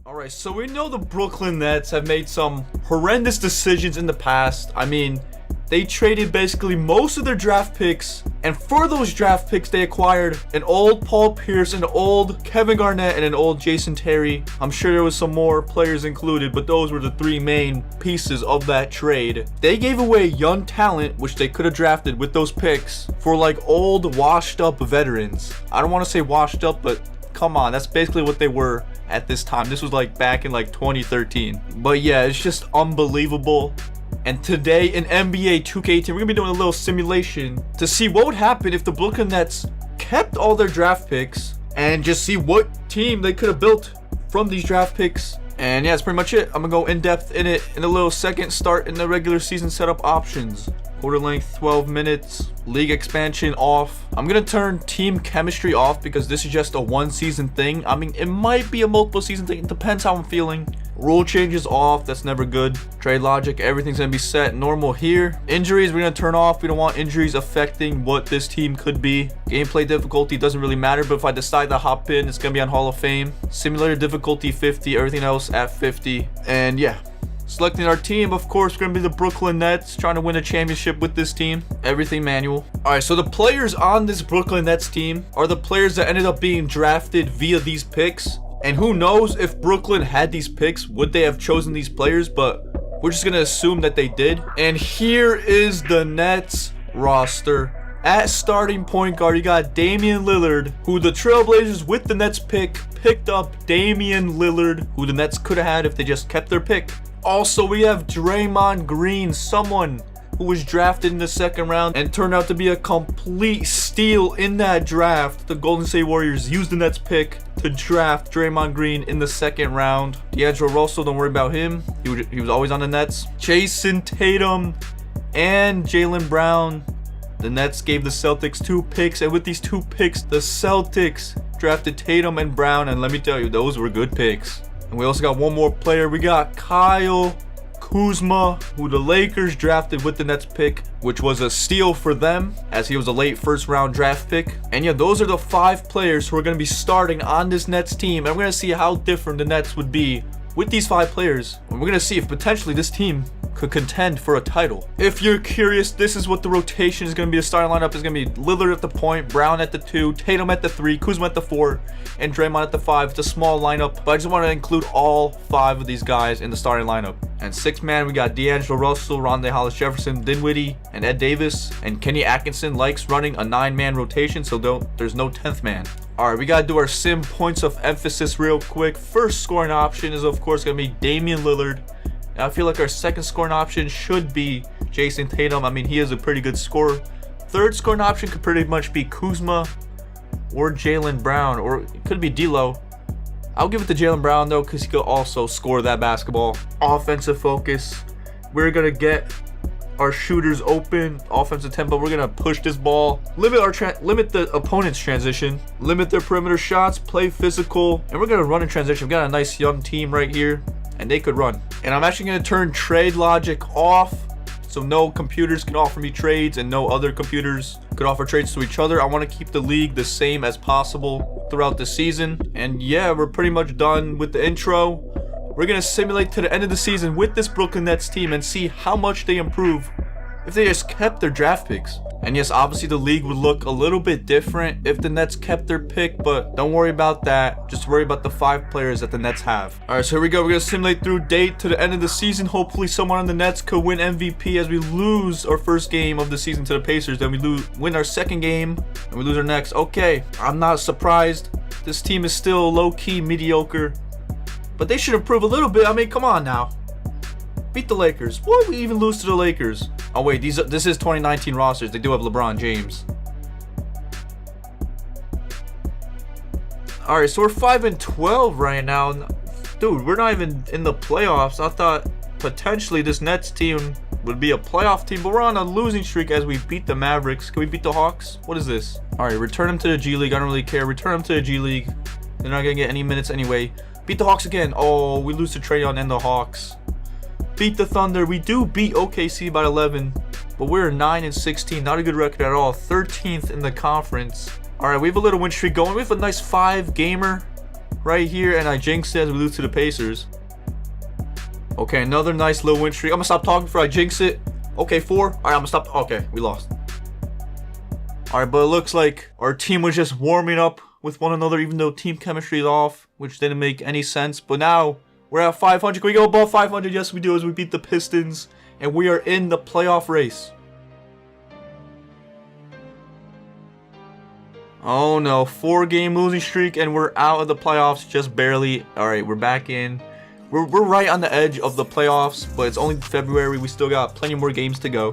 Alright, so we know the Brooklyn Nets have made some horrendous decisions in the past. I mean, they traded basically most of their draft picks, and for those draft picks, they acquired an old Paul Pierce, an old Kevin Garnett, and an old Jason Terry. I'm sure there was some more players included, but those were the three main pieces of that trade. They gave away young talent, which they could have drafted with those picks, for like old, washed-up veterans. I don't want to say washed up, but come on, that's basically what they were at this time. This was like back in like 2013. But yeah, it's just unbelievable. And today in NBA 2K18, we're gonna be doing a little simulation to see what would happen if the Brooklyn Nets kept all their draft picks and just see what team they could have built from these draft picks. And yeah, that's pretty much it. I'm gonna go in depth in it in a little second. Start in the regular season setup options. Quarter length, 12 minutes. League expansion off. I'm gonna turn team chemistry off because this is just a one season thing. I mean, it might be a multiple season thing. It depends how I'm feeling. Rule changes off. That's never good. Trade logic, everything's gonna be set normal here. Injuries, we're gonna turn off. We don't want injuries affecting what this team could be. Gameplay difficulty doesn't really matter, but if I decide to hop in, it's gonna be on Hall of Fame. Simulator difficulty 50, everything else at 50. And yeah. Selecting our team, of course, we're going to be the Brooklyn Nets, trying to win a championship with this team. Everything manual. Alright, so the players on this Brooklyn Nets team are the players that ended up being drafted via these picks. And who knows if Brooklyn had these picks, would they have chosen these players? But we're just going to assume that they did. And here is the Nets roster. At starting point guard, you got Damian Lillard, who the Trailblazers with the Nets picked up Damian Lillard, who the Nets could have had if they just kept their pick. Also, we have Draymond Green, someone who was drafted in the second round and turned out to be a complete steal in that draft. The Golden State Warriors used the Nets pick to draft Draymond Green in the second round. D'Angelo Russell, don't worry about him. He was always on the Nets. Jason Tatum and Jaylen Brown. The Nets gave the Celtics 2 picks, and with these 2 picks, the Celtics drafted Tatum and Brown, and let me tell you, those were good picks. And we also got one more player. We got Kyle Kuzma, who the Lakers drafted with the Nets pick, which was a steal for them as he was a late first round draft pick. And yeah, those are the 5 players who are going to be starting on this Nets team. And we're going to see how different the Nets would be with these 5 players. And we're going to see if potentially this team could contend for a title. If you're curious, this is what the rotation is going to be. The starting lineup is going to be Lillard at the point, Brown at the 2, Tatum at the 3, Kuzma at the 4, and Draymond at the 5. It's a small lineup, but I just want to include all 5 of these guys in the starting lineup. And 6th man, we got D'Angelo Russell, Rondé Hollis-Jefferson, Dinwiddie, and Ed Davis. And Kenny Atkinson likes running a 9-man rotation, so there's no 10th man. Alright, we gotta do our sim points of emphasis real quick. First scoring option is of course gonna be Damian Lillard. And I feel like our second scoring option should be Jason Tatum. I mean, he is a pretty good scorer. Third scoring option could pretty much be Kuzma or Jaylen Brown, or it could be D'Lo. I'll give it to Jaylen Brown though, because he could also score that basketball. Offensive focus. We're gonna get our shooters open. Offensive tempo. We're gonna push this ball. Limit the opponent's transition. Limit their perimeter shots. Play physical, and we're gonna run in transition. We got a nice young team right here, and they could run. And I'm actually gonna turn trade logic off, so no computers can offer me trades and no other computers could offer trades to each other. I want to keep the league the same as possible throughout the season. And yeah, we're pretty much done with the intro. We're going to simulate to the end of the season with this Brooklyn Nets team and see how much they improve if they just kept their draft picks. And yes, obviously the league would look a little bit different if the Nets kept their pick, but don't worry about that. Just worry about the 5 players that the Nets have. Alright, so here we go. We're going to simulate through date to the end of the season. Hopefully someone on the Nets could win MVP as we lose our first game of the season to the Pacers. Then we win our second game and we lose our next. Okay, I'm not surprised. This team is still low-key mediocre, but they should improve a little bit. I mean, come on now. Beat the Lakers. Why would we even lose to the Lakers? Oh wait, this is 2019 rosters. They do have LeBron James. Alright, so we're 5-12 right now. Dude, we're not even in the playoffs. I thought potentially this Nets team would be a playoff team, but we're on a losing streak as we beat the Mavericks. Can we beat the Hawks? What is this? Alright, return them to the G League. I don't really care. Return them to the G League. They're not gonna get any minutes anyway. Beat the Hawks again. Oh, we lose to Trae Young and the Hawks. Beat the Thunder. We do beat OKC by 11, but we're 9-16. Not a good record at all. 13th in the conference. All right, we have a little win streak going. We have a nice 5-gamer right here, and I jinxed it as we lose to the Pacers. Okay, another nice little win streak. I'm gonna stop talking before I jinx it. Okay, 4. All right, I'm gonna stop. Okay, we lost. All right, but it looks like our team was just warming up with one another, even though team chemistry is off, which didn't make any sense. But now we're at 500. Can we go above 500? Yes, we do, as we beat the Pistons, and we are in the playoff race. Oh no, 4-game losing streak, and we're out of the playoffs just barely. All right, we're back in. We're right on the edge of the playoffs, but it's only February. We still got plenty more games to go.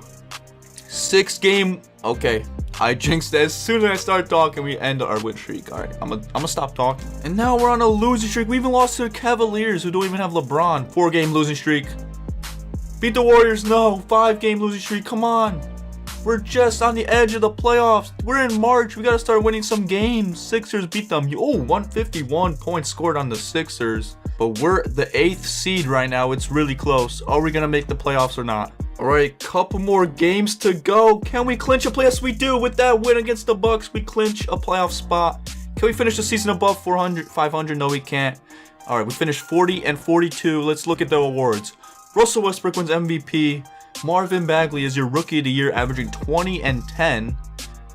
6-game. Okay, I jinxed it. As soon as I start talking, we end our win streak. All right, I'm gonna stop talking. And now we're on a losing streak. We even lost to the Cavaliers, who don't even have LeBron. 4-game losing streak. Beat the Warriors. No, 5-game losing streak. Come on. We're just on the edge of the playoffs. We're in March. We got to start winning some games. Sixers beat them. Oh, 151 points scored on the Sixers. But we're the 8th seed right now. It's really close. Are we going to make the playoffs or not? All right, couple more games to go. Can we clinch a playoff? Yes, we do. With that win against the Bucks, we clinch a playoff spot. Can we finish the season above 500? No, we can't. All right, we finished 40 and 42. Let's look at the awards. Russell Westbrook wins MVP. Marvin Bagley is your Rookie of the Year, averaging 20 and 10.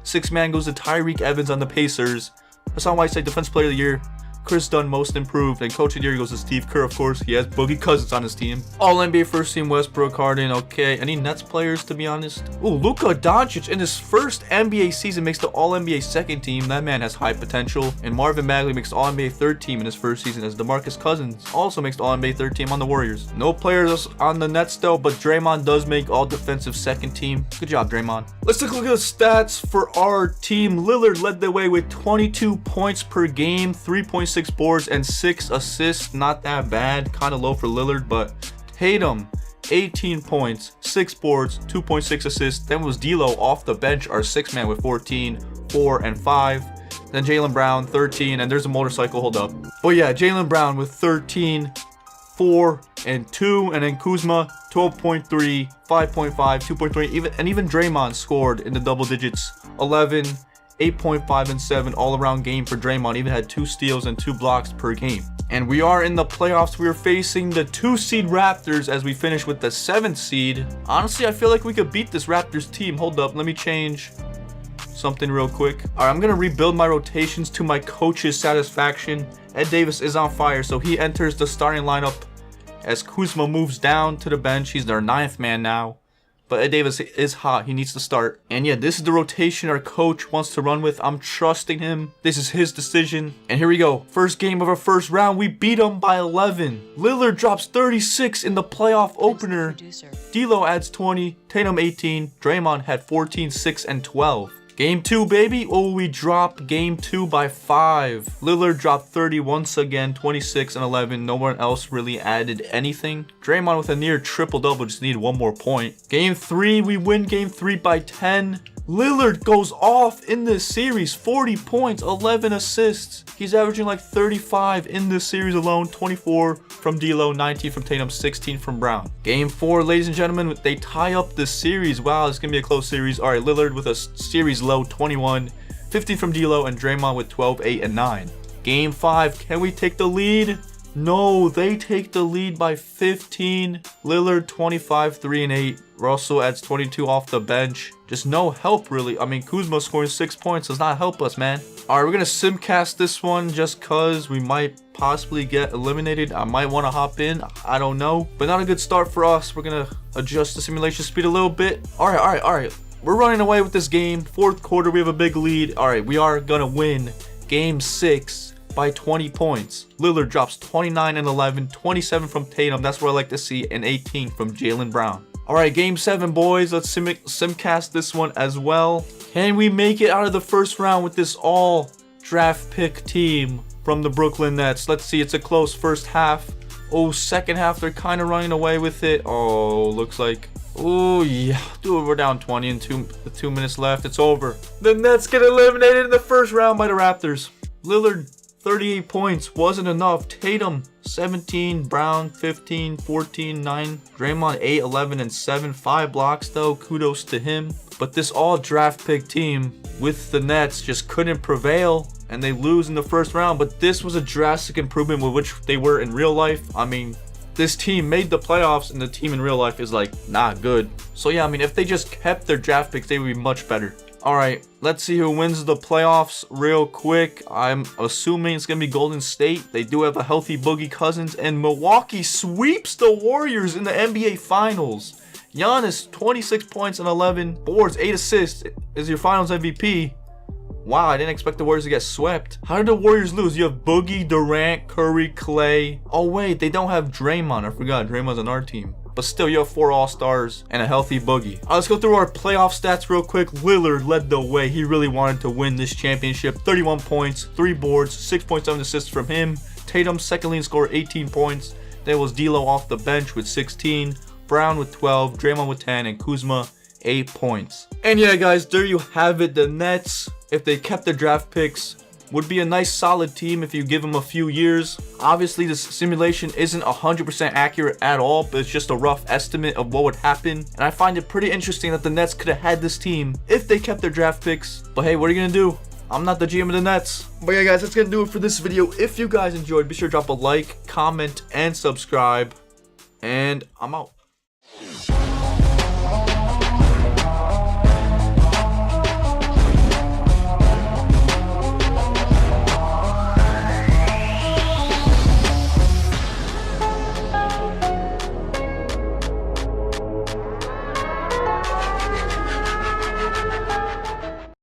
6th man goes to Tyreek Evans on the Pacers. Hassan Whiteside, Defensive Player of the Year. Chris Dunn, Most Improved. And Coach of the Year goes to Steve Kerr, of course. He has Boogie Cousins on his team. All-NBA First Team, Westbrook, Harden. Okay, any Nets players, to be honest? Ooh, Luka Doncic in his first NBA season makes the All-NBA Second Team. That man has high potential. And Marvin Bagley makes the All-NBA Third Team in his first season, as DeMarcus Cousins also makes the All-NBA Third Team on the Warriors. No players on the Nets though, but Draymond does make All-Defensive Second Team. Good job, Draymond. Let's take a look at the stats for our team. Lillard led the way with 22 points per game, 3.6 boards, and 6 assists. Not that bad. Kind of low for Lillard, but Tatum, 18 points, 6 boards, 2.6 assists. Then was D'Lo off the bench, our 6th man, with 14, 4, and 5. Then Jaylen Brown, 13, and there's a motorcycle, hold up. But yeah, Jaylen Brown with 13, 4, and 2, and then Kuzma, 12.3, 5.5, 2.3, even Draymond scored in the double digits, 11, 8.5, and 7 all-around game for Draymond. Even had 2 steals and 2 blocks per game. And we are in the playoffs. We are facing the 2-seed Raptors as we finish with the 7th seed. Honestly, I feel like we could beat this Raptors team. Hold up, let me change something real quick. All right, I'm gonna rebuild my rotations to my coach's satisfaction. Ed Davis is on fire, so he enters the starting lineup as Kuzma moves down to the bench. He's their 9th man now. But Ed Davis is hot. He needs to start. And yeah, this is the rotation our coach wants to run with. I'm trusting him. This is his decision. And here we go. First game of our first round. We beat him by 11. Lillard drops 36 in the playoff opener. D'Lo adds 20. Tatum 18. Draymond had 14, 6, and 12. Game 2, baby. Oh, we dropped game 2 by 5. Lillard dropped 30 once again, 26 and 11. No one else really added anything. Draymond with a near triple-double, just needed 1 more point. Game 3, we win game 3 by 10. Lillard goes off in this series, 40 points, 11 assists. He's averaging like 35 in this series alone, 24 from D'Lo, 19 from Tatum, 16 from Brown. Game 4, ladies and gentlemen, they tie up the series. Wow, it's going to be a close series. All right, Lillard with a series low, 21, 15 from D'Lo, and Draymond with 12, 8, and 9. Game 5, can we take the lead? No, they take the lead by 15. Lillard 25, 3, and 8. Russell adds 22 off the bench. Just no help, really. I mean, Kuzma scoring 6 points does not help us, man. All right, we're going to simcast this one just because we might possibly get eliminated. I might want to hop in. I don't know. But not a good start for us. We're going to adjust the simulation speed a little bit. All right. We're running away with this game. 4th quarter, we have a big lead. All right, we are going to win game 6 by 20 points. Lillard drops 29 and 11, 27 from Tatum. That's what I like to see, and 18 from Jaylen Brown. All right, game 7, boys. Let's simcast this one as well. Can we make it out of the first round with this all draft pick team from the Brooklyn Nets? Let's see. It's a close first half. Oh, second half, they're kind of running away with it. Oh, looks like. Oh, yeah. Dude, we're down 20 and 2 minutes left. It's over. The Nets get eliminated in the first round by the Raptors. Lillard, 38 points. Wasn't enough. Tatum, 17. Brown, 15, 14, 9. Draymond, 8, 11, and 7. 5 blocks, though. Kudos to him. But this all draft pick team with the Nets just couldn't prevail, and they lose in the first round. But this was a drastic improvement with which they were in real life. I mean, this team made the playoffs, and the team in real life is like not good. So yeah, I mean, if they just kept their draft picks, they would be much better. Alright, let's see who wins the playoffs real quick. I'm assuming it's going to be Golden State. They do have a healthy Boogie Cousins, and Milwaukee sweeps the Warriors in the NBA Finals. Giannis, 26 points and 11 boards, 8 assists, is your Finals MVP. Wow, I didn't expect the Warriors to get swept. How did the Warriors lose? You have Boogie, Durant, Curry, Clay. Oh wait, they don't have Draymond. I forgot, Draymond's on our team. But still, you have 4 All-Stars and a healthy Boogie. Let's go through our playoff stats real quick. Lillard led the way. He really wanted to win this championship. 31 points, 3 boards, 6.7 assists from him. Tatum, second leading scorer, 18 points. There was D'Lo off the bench with 16. Brown with 12, Draymond with 10, and Kuzma 8 points. And yeah, guys, there you have it. The Nets, if they kept their draft picks, would be a nice solid team if you give them a few years. Obviously, this simulation isn't 100% accurate at all, but it's just a rough estimate of what would happen. And I find it pretty interesting that the Nets could have had this team if they kept their draft picks. But hey, what are you gonna do? I'm not the GM of the Nets. But yeah, guys, that's gonna do it for this video. If you guys enjoyed, be sure to drop a like, comment, and subscribe. And I'm out.